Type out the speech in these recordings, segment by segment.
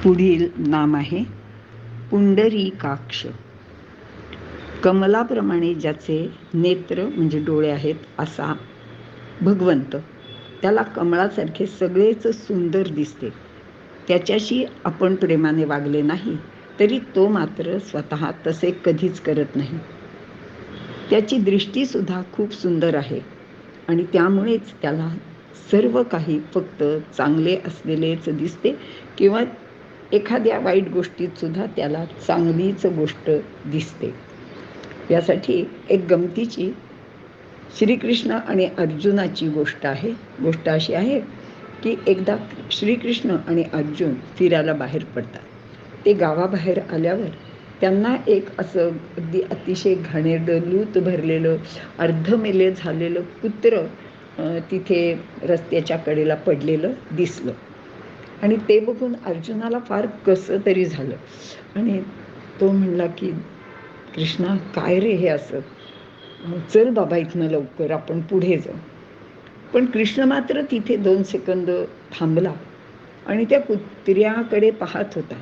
पुढील नाम आहे पुंडरीकाक्ष. कमलाप्रमाणे ज्याचे नेत्र म्हणजे डोळे आहेत असा भगवंत, त्याला कमळासारखे सगळेच सुंदर दिसते. त्याच्याशी आपण प्रेमाने वागले नाही तरी तो मात्र स्वतः तसे कधीच करत नाही. त्याची दृष्टीसुद्धा खूप सुंदर आहे आणि त्यामुळेच त्याला सर्व काही फक्त चांगले असलेलेच दिसते किंवा एखाद्या वाईट गोष्टीत सुद्धा त्याला चांगलीच गोष्ट दिसते. यासाठी एक गमतीची श्रीकृष्ण आणि अर्जुनाची गोष्ट आहे. गोष्ट अशी आहे की एकदा श्रीकृष्ण आणि अर्जुन फिरायला बाहेर पडतात. ते गावाबाहेर आल्यावर त्यांना एक असं अगदी अतिशय घाणेरडं लूत भरलेलं अर्धमेले झालेलं कुत्रं तिथे रस्त्याच्या कडेला पडलेलं दिसलं आणि ते बघून अर्जुनाला फार कसं तरी झालं आणि तो म्हणला की कृष्णा, काय रे हे असं, चल बाबा इथनं लवकर, आपण पुढे जाऊ. पण कृष्ण मात्र तिथे 2 सेकंद थांबला आणि त्या कुत्र्याकडे पाहत होता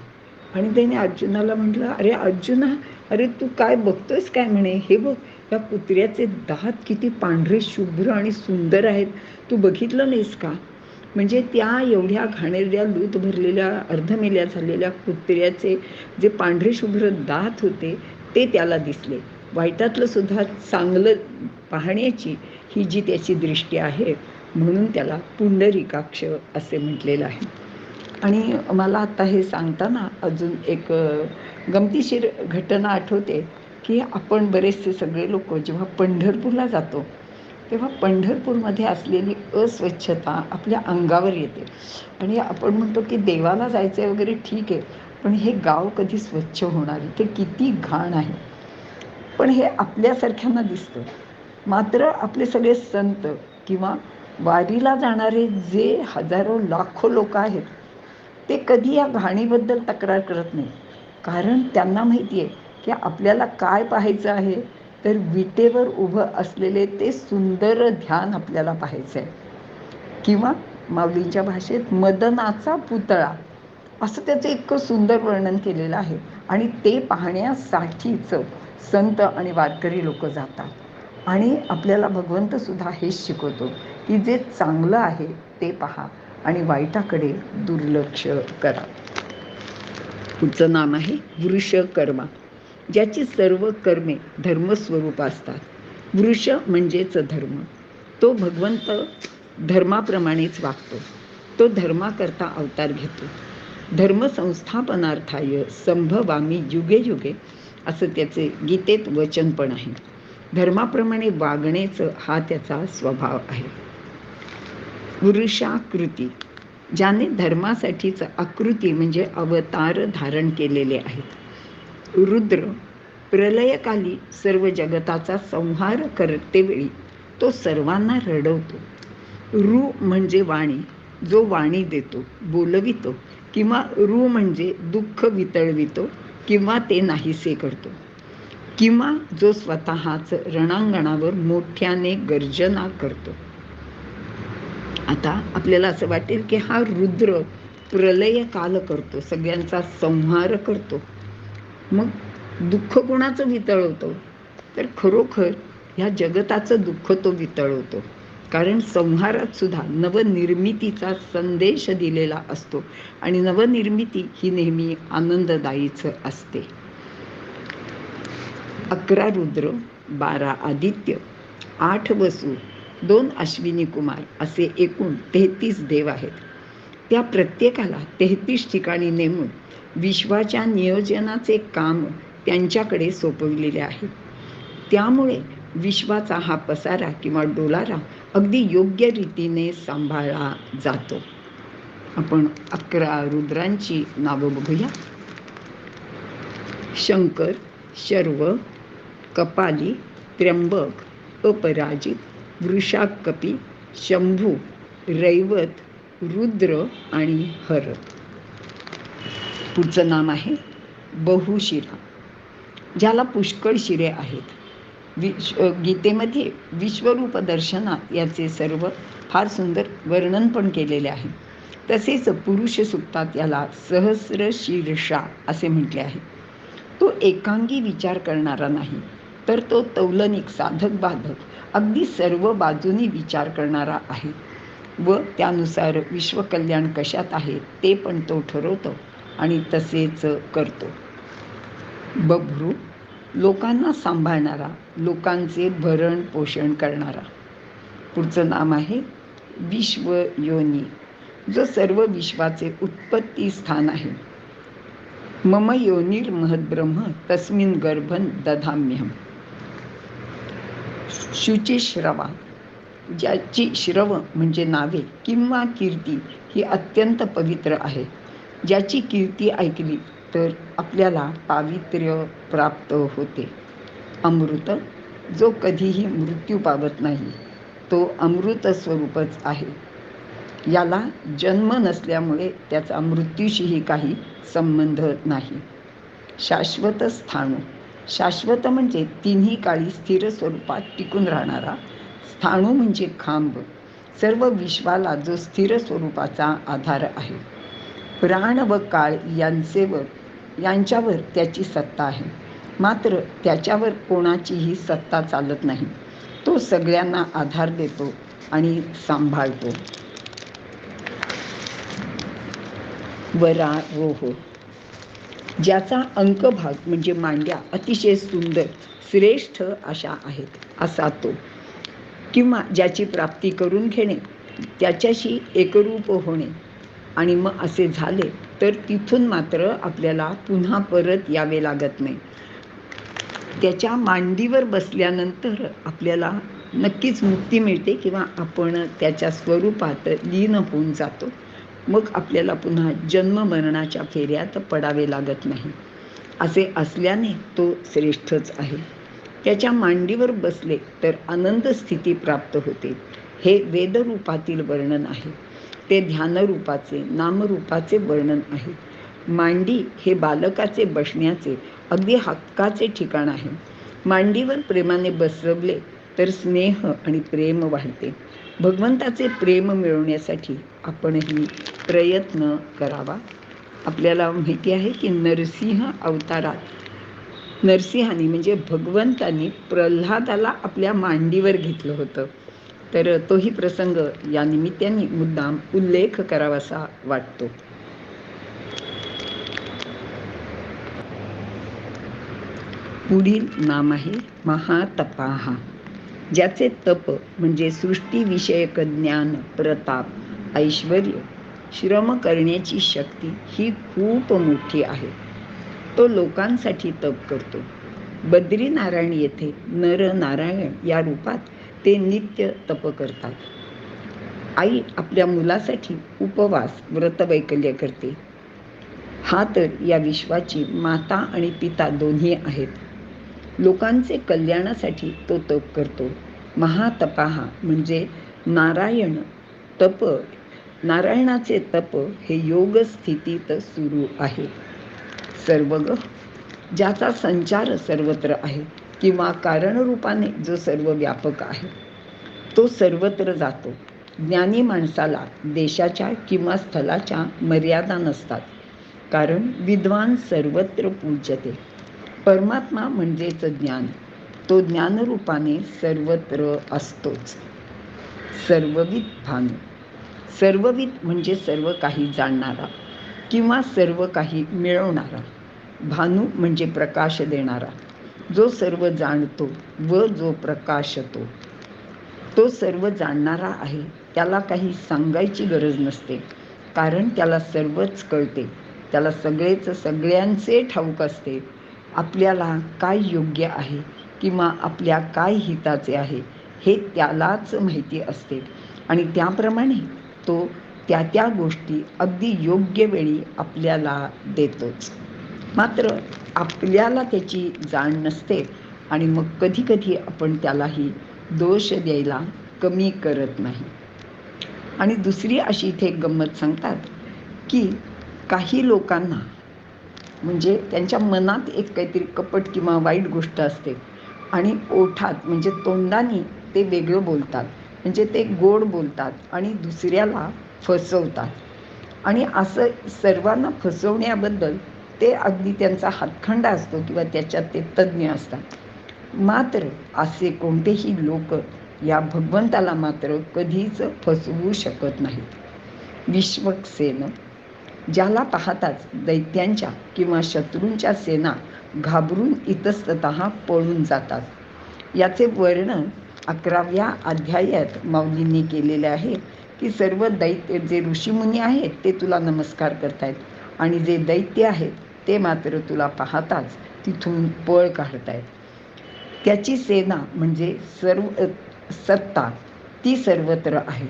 आणि त्याने अर्जुनाला म्हटलं, अरे अर्जुना, अरे तू काय बघतोयस काय म्हणे, हे बघ या कुत्र्याचे दात किती पांढरे शुभ्र आणि सुंदर आहेत, तू बघितलं नाहीस का? म्हणजे त्या एवढ्या घाणेरड्या लूत भरलेल्या अर्धमेल्या झालेल्या कुत्र्याचे जे पांढरे शुभ्र दात होते ते त्याला दिसले. वाईटातलं सुद्धा चांगलं पाहण्याची ही जी त्याची दृष्टी आहे म्हणून त्याला पुंडरीकाक्ष असे म्हटलेलं आहे. आणि मला आता हे सांगताना अजून एक गमतीशीर घटना आठवते की आपण बरेचसे सगळे लोक जेव्हा पंढरपूरला जातो तेव्हा पंढरपूरमध्ये असलेली अस्वच्छता आपल्या अंगावर येते आणि आपण म्हणतो की देवाला जायचं आहे वगैरे, ठीक आहे, पण हे गाव कधी स्वच्छ होणार, ते किती घाण आहे. पण हे आपल्यासारख्यांना दिसतं. मात्र आपले सगळे संत किंवा वारीला जाणारे जे हजारो लाखो लोक आहेत ते कधी या घाणीबद्दल तक्रार करत नाही. कारण त्यांना माहिती आहे की आपल्याला काय पाहायचं आहे, तर विटेवर उभं असलेले ते सुंदर ध्यान आपल्याला पाहायचं आहे किंवा माऊलींच्या भाषेत मदनाचा पुतळा असं त्याचं इतकं सुंदर वर्णन केलेलं आहे. आणि ते पाहण्यासाठीच संत आणि वारकरी लोक जातात आणि आपल्याला भगवंत सुद्धा हेच शिकवतो की जे चांगलं आहे ते पहा आणि वाईटाकडे दुर्लक्ष करा. पुढचं नाम आहे वृषकर्मा, ज्याची सर्व कर्मे धर्मस्वरूप असतात. वृष म्हणजेच धर्म. तो भगवंत धर्माप्रमाणेच वागतो. तो धर्माकरता अवतार घेतो. धर्म संस्थापनार्थाय संभवामी युगे युगे असं त्याचे गीतेत वचन पण आहे. धर्माप्रमाणे वागण्याचं हा त्याचा स्वभाव आहे. वृषाकृती, ज्याने धर्मासाठीच आकृती म्हणजे अवतार धारण केलेले आहेत. रुद्र, प्रलयकाली सर्व जगताचा संहार करतेवेळी तो सर्वांना रडवतो. रू म्हणजे वाणी, जो वाणी देतो, बोलवितो, किंवा रू म्हणजे दुःख वितळवितो किंवा ते नाहीसे करतो, किंवा जो स्वतःच रणांगणावर मोठ्याने गर्जना करतो. आता आपल्याला असं वाटेल की हा रुद्र प्रलय काल करतो, सगळ्यांचा संहार करतो, मग दुःख कोणाचं वितळवतो, तर खरोखर ह्या जगताचं दुःख तो वितळवतो. कारण संहारात सुद्धा नवनिर्मितीचा संदेश दिलेला असतो आणि नवनिर्मिती ही नेहमी आनंददायीच असते. 11 रुद्र, 12 आदित्य, 8 वसू, 2 अश्विनी कुमार असे एकूण 33 देव आहेत. त्या प्रत्येकाला 33 ठिकाणी नेमून विश्वाच्या नियोजनाचे काम त्यांच्याकडे सोपविलेले आहे. त्यामुळे विश्वाचा हा पसारा किंवा डोलारा अगदी योग्य रीतीने सांभाळला जातो. आपण 11 रुद्रांची नावं बघूया. शंकर, शर्व, कपाली, त्र्यंबक, अपराजित, वृषाकपी, शंभू, रैवत, रुद्र आणि हर. पुढचं नाम आहे बहुशिरा, ज्याला पुष्कळ शिरे आहेत. गीतेमध्ये विश्वरूप दर्शनात याचे सर्व फार सुंदर वर्णन पण केलेले आहे. तसेच पुरुष सूक्तात याला सहस्र शीर्षा असे म्हटले आहे. तो एकांगी विचार करणारा नाही, तर तो तौलनिक साधक बाधक अगदी सर्व बाजूनी विचार करणारा आहे व त्यानुसार विश्वकल्याण कशात आहे ते पण तो ठरवतो आणि तसेच करतो. बभ्रू, लोकांना सांभाळणारा, लोकांचे भरण पोषण करणारा. पुढचं नाम आहे विश्वयोनी, जो सर्व विश्वाचे उत्पत्ती स्थान आहे. मम योनिर्महद्ब्रह्म तस्मिन् गर्भं दधाम्यहम्. शुचिश्रवा, ज्याची श्रव म्हणजे नावे किंवा कीर्ती ही अत्यंत पवित्र आहे. ज्याची कीर्ती ऐकली तर आपल्याला पावित्र्य प्राप्त होते. अमृत, जो कधीही मृत्यू पावत नाही, तो अमृत स्वरूपच आहे. याला जन्म नसल्यामुळे त्याचा मृत्यूशीही काही संबंध नाही. शाश्वत स्थाणू, शाश्वत म्हणजे तिन्ही काळी स्थिर स्वरूपात टिकून राहणारा. स्थाणू म्हणजे खांब, सर्व विश्वाला जो स्थिर स्वरूपाचा आधार आहे. प्राण व काळ यांच्यावर त्याची सत्ता आहे, मात्र त्याच्यावर कोणाचीही सत्ता चालत नाही. तो सगळ्यांना आधार देतो आणि सांभाळतो. वरारोह, ज्याचा अंकभाग म्हणजे मांड्या अतिशय सुंदर श्रेष्ठ अशा आहेत असा तो, किंवा ज्याची प्राप्ती करून घेणे, त्याच्याशी एकरूप होणे, आणि मग असे झाले तर तिथून मात्र आपल्याला पुन्हा परत यावे लागत नाही. त्याच्या मांडीवर बसल्यानंतर आपल्याला नक्कीच मुक्ती मिळते किंवा आपण त्याच्या स्वरूपात लीन होऊन जातो. मग आपल्याला पुन्हा जन्म मरणाच्या फेऱ्यात पडावे लागत नाही. असे असल्याने तो श्रेष्ठच आहे. त्याच्या मांडीवर बसले तर आनंद स्थिती प्राप्त होते. हे वेदरूपातील वर्णन आहे. ते ध्यानरूपाचे नामरूपाचे वर्णन आहे. मांडी हे बालकाचे बसण्याचे अगदी हक्काचे ठिकाण आहे. मांडीवर प्रेमाने बसवले तर स्नेह आणि प्रेम वाढते. भगवंताचे प्रेम मिळवण्यासाठी आपणही प्रयत्न करावा. आपल्याला माहिती आहे की नरसिंह अवतारात नरसिंहाने म्हणजे भगवंतांनी प्रल्हादाला आपल्या मांडीवर घेतलं होतं. तर तोही प्रसंग या निमित्ताने मुद्दाम उल्लेख करावासा वाटतो. पुढील नाम आहे महातपाहा, ज्याचे तप म्हणजे सृष्टीविषयक ज्ञान, प्रताप, ऐश्वर, श्रम करण्याची शक्ती ही खूप मोठी आहे. तो लोकांसाठी तप करतो. बद्रीनारायण येथे नरनारायण या रूपात ते नित्य तप करतात. आई आपल्या मुलासाठी उपवास व्रतवैकल्य करते. हा तर या विश्वाची माता आणि पिता दोन्ही आहेत. लोकांचे कल्याणासाठी तो तप करतो. महातपाहा म्हणजे नारायण तप, नारायणाचे तप हे योग स्थितीत सुरू आहे. सर्वग, ज्याचा संचार सर्वत्र आहे किंवा कारणरूपाने जो सर्व व्यापक आहे, तो सर्वत्र जातो. ज्ञानी माणसाला देशाच्या किंवा स्थलाच्या मर्यादा नसतात, कारण विद्वान सर्वत्र पूज्यते. परमात्मा म्हणजेच ज्ञान, तो ज्ञानरूपाने सर्वत्र असतोच. सर्वविद भानू, सर्वविद म्हणजे सर्व काही जाणणारा किंवा सर्व काही मिळवणारा. भानू म्हणजे प्रकाश देणारा, जो सर्व जाणतो व जो प्रकाशतो. तो सर्व जाणणारा आहे. त्याला काही सांगायची गरज नसते, कारण त्याला सर्वच कळते. त्याला सगळेच सगळ्यांचे ठाऊक असते. आपल्याला काय योग्य आहे किंवा आपल्या काय हिताचे आहे हे त्यालाच माहिती असते आणि त्याप्रमाणे तो त्या त्या गोष्टी अगदी योग्य वेळी आपल्याला देतोच. मात्र आपल्याला त्याची जाण नसते आणि मग कधी कधी आपण त्यालाही दोष द्यायला कमी करत नाही. आणि दुसरी अशी इथे एक गंमत सांगतात की काही लोकांना म्हणजे त्यांच्या मनात एक काहीतरी कपट किंवा वाईट गोष्ट असते आणि ओठात म्हणजे तोंडाने ते वेगळं बोलतात, म्हणजे ते गोड बोलतात आणि दुसऱ्याला फसवतात. आणि असं सर्वांना फसवण्याबद्दल ते अगदी त्यांचा हातखंडा असतो किंवा त्याच्यात ते तज्ज्ञ असतात. मात्र असे कोणतेही लोक या भगवंताला मात्र कधीच फसवू शकत नाहीत. विश्वक्सेन, ज्याला पाहताच दैत्यांच्या किंवा शत्रूंच्या सेना घाबरून इतस्ततः पळून जातात. याचे वर्णन 11व्या अध्यायात माऊलींनी केलेले आहे की सर्व दैत्य जे ऋषीमुनी आहेत ते तुला नमस्कार करतायत आणि जे दैत्य आहेत ते मात्र तुला पाहताच तिथून पळ काढतायत. त्याची सेना म्हणजे सर्व सत्ता ती सर्वत्र आहे.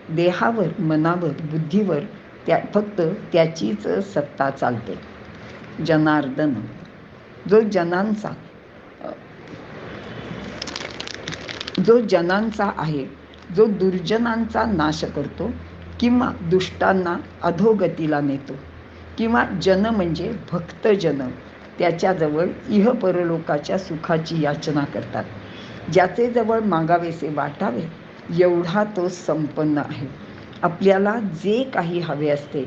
देहावर, मनावर, बुद्धीवर फक्त त्याचीच सत्ता चालते. जनार्दन, जो जनांचा आहे, जो दुर्जनांचा नाश करतो किंवा दुष्टांना अधोगतीला नेतो, किंवा जन म्हणजे भक्तजन त्याच्याजवळ इह परलोकाच्या सुखाची याचना करतात. ज्याचे जवळ मागावेसे वाटावे एवढा तो संपन्न आहे. आपल्याला जे काही हवे असते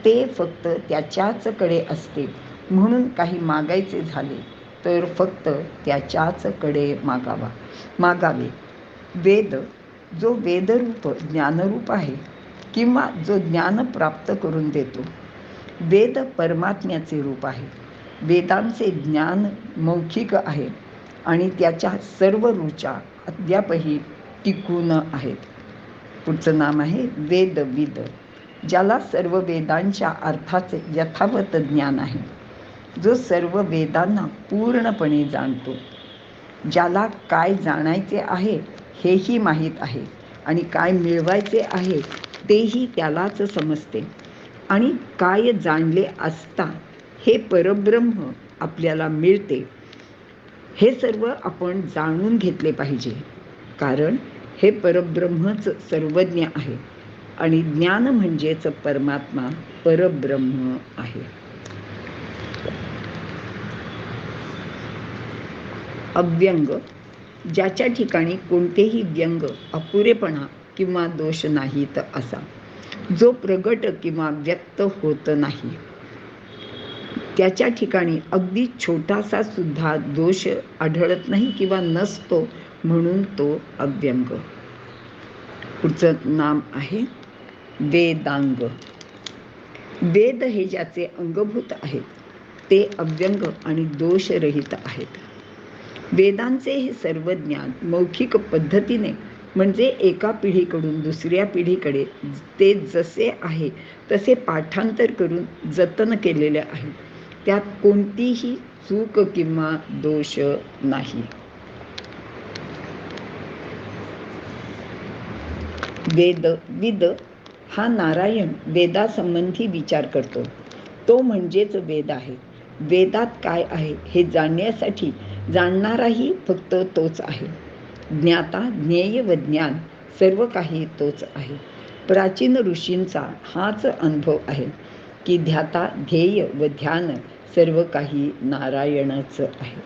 ते फक्त त्याच्याचकडे असते, म्हणून काही मागायचे झाले तर फक्त त्याच्याचकडे मागावे. वेद, जो वेदरूप ज्ञानरूप आहे किंवा जो ज्ञान प्राप्त करून देतो. वेद परमात्म्याचे रूप आहे. वेदांचे ज्ञान मौखिक आहे आणि त्याच्या सर्व ऋचा अद्यापही टिकून आहेत. पुढचं नाम आहे वेदविद, ज्याला सर्व वेदांच्या अर्थाचे यथावत ज्ञान आहे, जो सर्व वेदांना पूर्णपणे जाणतो, ज्याला काय जाणायचे आहे हेही माहीत आहे आणि काय मिळवायचे आहे तेही त्यालाच समजते, आणि काय जाणले असता हे परब्रह्म आपल्याला मिळते. हे सर्व आपण जाणून घेतले पाहिजे, कारण हे परब्रह्मच सर्वज्ञ आहे आणि ज्ञान म्हणजेच परमात्मा परब्रह्म आहे. अव्यंग, ज्याच्या ठिकाणी कोणतेही व्यंग, अपुरेपणा किंवा दोष नाहीत असा, जो प्रगट किंवा व्यक्त होत नाही. त्याच्या ठिकाणी अगदी छोटासा सुद्धा दोष आढळत नाही किंवा नसतो, म्हणून तो अव्यंग. पुढचं नाम आहे वेदांग. वेद हे ज्याचे अंगभूत आहेत ते अव्यंग आणि दोषरहित आहेत. वेदांचे हे सर्व ज्ञान मौखिक पद्धतीने म्हणजे एका पिढीकडून दुसऱ्या पिढीकडे ते जसे आहे तसे पाठांतर करून जतन केलेले आहे. त्यात कोणतीही चूक किंवा दोष नाही. वेदविद हा नारायण वेदासंबंधी विचार करतो, तो म्हणजेच वेद आहे. वेदात काय आहे हे जाणण्यासाठी जाणणाराही फक्त तोच आहे. ज्ञाता, ज्ञेय व ज्ञान सर्व काही तोच आहे. प्राचीन ऋषींचा हाच अनुभव आहे की ध्याता, ध्येय व ध्यान सर्व काही नारायणच आहे.